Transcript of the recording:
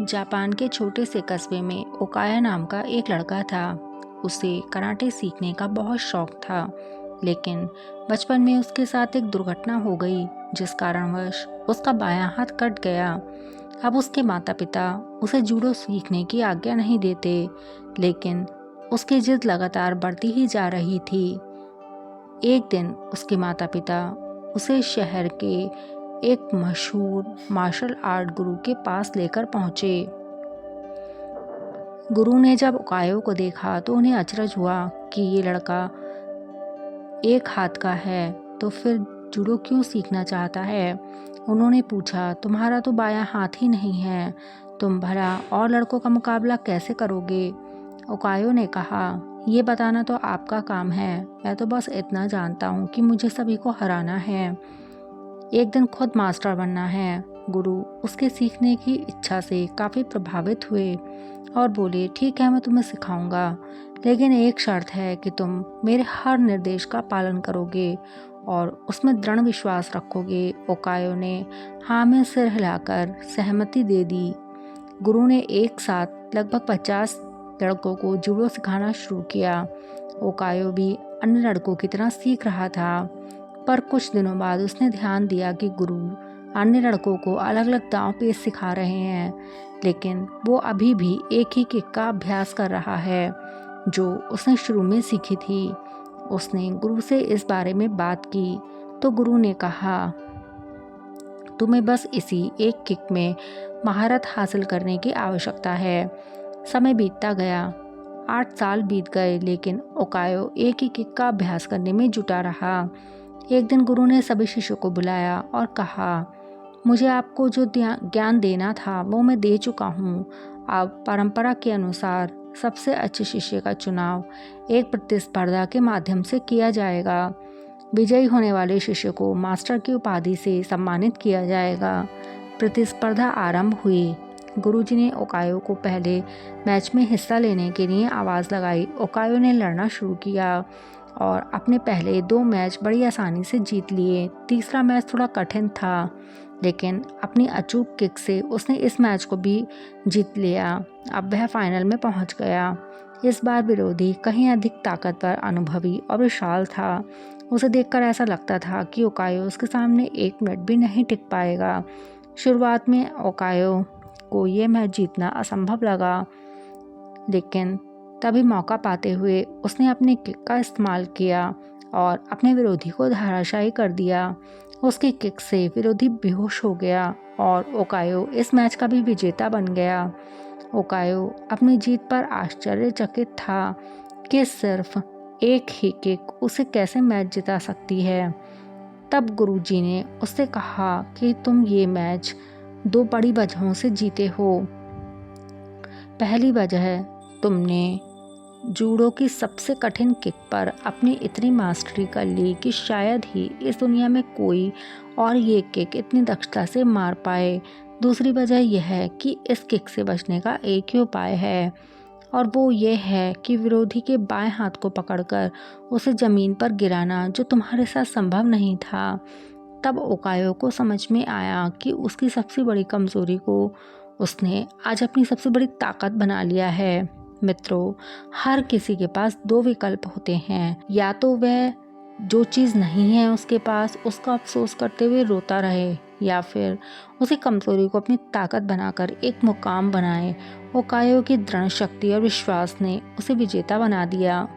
Japan के छोटे से कस्बे में ओकाया नाम का एक लड़का था। उसे कराटे सीखने का बहुत शौक था, लेकिन बचपन में उसके साथ एक दुर्घटना हो गई जिस कारणवश उसका बायां हाथ कट गया। अब उसके माता पिता उसे जूडो सीखने की आज्ञा नहीं देते, लेकिन उसकी जिद लगातार बढ़ती ही जा रही थी। एक दिन उसके माता पिता उसे शहर के एक मशहूर मार्शल आर्ट गुरु के पास लेकर पहुंचे। गुरु ने जब ओकायो को देखा तो उन्हें अचरज हुआ कि ये लड़का एक हाथ का है तो फिर जूडो क्यों सीखना चाहता है। उन्होंने पूछा, तुम्हारा तो बायां हाथ ही नहीं है, तुम भला और लड़कों का मुकाबला कैसे करोगे। ओकायो ने कहा, ये बताना तो आपका काम है, मैं तो बस इतना जानता हूँ कि मुझे सभी को हराना है, एक दिन खुद मास्टर बनना है। गुरु उसके सीखने की इच्छा से काफ़ी प्रभावित हुए और बोले, ठीक है, मैं तुम्हें सिखाऊंगा, लेकिन एक शर्त है कि तुम मेरे हर निर्देश का पालन करोगे और उसमें दृढ़ विश्वास रखोगे। ओकायो ने हाँ में सिर हिलाकर सहमति दे दी। गुरु ने एक साथ लगभग 50 लड़कों को जूडो सिखाना शुरू किया। ओकायो भी अन्य लड़कों की तरह सीख रहा था, पर कुछ दिनों बाद उसने ध्यान दिया कि गुरु अन्य लड़कों को अलग अलग दांव पेच सिखा रहे हैं, लेकिन वो अभी भी एक ही किक का अभ्यास कर रहा है जो उसने शुरू में सीखी थी। उसने गुरु से इस बारे में बात की तो गुरु ने कहा, तुम्हें बस इसी एक किक में महारत हासिल करने की आवश्यकता है। समय बीतता गया, 8 साल बीत गए, लेकिन ओकायो एक ही किक का अभ्यास करने में जुटा रहा। एक दिन गुरु ने सभी शिष्यों को बुलाया और कहा, मुझे आपको जो ज्ञान देना था वो मैं दे चुका हूँ। अब परंपरा के अनुसार सबसे अच्छे शिष्य का चुनाव एक प्रतिस्पर्धा के माध्यम से किया जाएगा। विजयी होने वाले शिष्य को मास्टर की उपाधि से सम्मानित किया जाएगा। प्रतिस्पर्धा आरंभ हुई। गुरुजी ने ओकायो को पहले मैच में हिस्सा लेने के लिए आवाज़ लगाई। ओकायो ने लड़ना शुरू किया और अपने पहले 2 मैच बड़ी आसानी से जीत लिए। तीसरा मैच थोड़ा कठिन था, लेकिन अपनी अचूक किक से उसने इस मैच को भी जीत लिया। अब वह फाइनल में पहुंच गया। इस बार विरोधी कहीं अधिक ताकतवर, अनुभवी और विशाल था। उसे देखकर ऐसा लगता था कि ओकायो उसके सामने 1 मिनट भी नहीं टिक पाएगा। शुरुआत में ओकायो को यह मैच जीतना असंभव लगा, लेकिन तभी मौका पाते हुए उसने अपनी किक का इस्तेमाल किया और अपने विरोधी को धराशायी कर दिया। उसकी किक से विरोधी बेहोश हो गया और ओकायो इस मैच का भी विजेता बन गया। ओकायो अपनी जीत पर आश्चर्यचकित था कि सिर्फ एक ही किक उसे कैसे मैच जिता सकती है। तब गुरुजी ने उससे कहा कि तुम ये मैच 2 बड़ी वजहों से जीते हो। पहली वजह, तुमने जूडो की सबसे कठिन किक पर अपनी इतनी मास्टरी कर ली कि शायद ही इस दुनिया में कोई और ये किक इतनी दक्षता से मार पाए। दूसरी वजह यह है कि इस किक से बचने का एक ही उपाय है, और वो ये है कि विरोधी के बाएं हाथ को पकड़कर उसे ज़मीन पर गिराना, जो तुम्हारे साथ संभव नहीं था। तब ओकायो को समझ में आया कि उसकी सबसे बड़ी कमज़ोरी को उसने आज अपनी सबसे बड़ी ताकत बना लिया है। मित्रों, हर किसी के पास 2 विकल्प होते हैं, या तो वह जो चीज़ नहीं है उसके पास उसका अफसोस करते हुए रोता रहे, या फिर उसी कमज़ोरी को अपनी ताकत बनाकर एक मुकाम बनाए। ओकायो की दृढ़ शक्ति और विश्वास ने उसे विजेता बना दिया।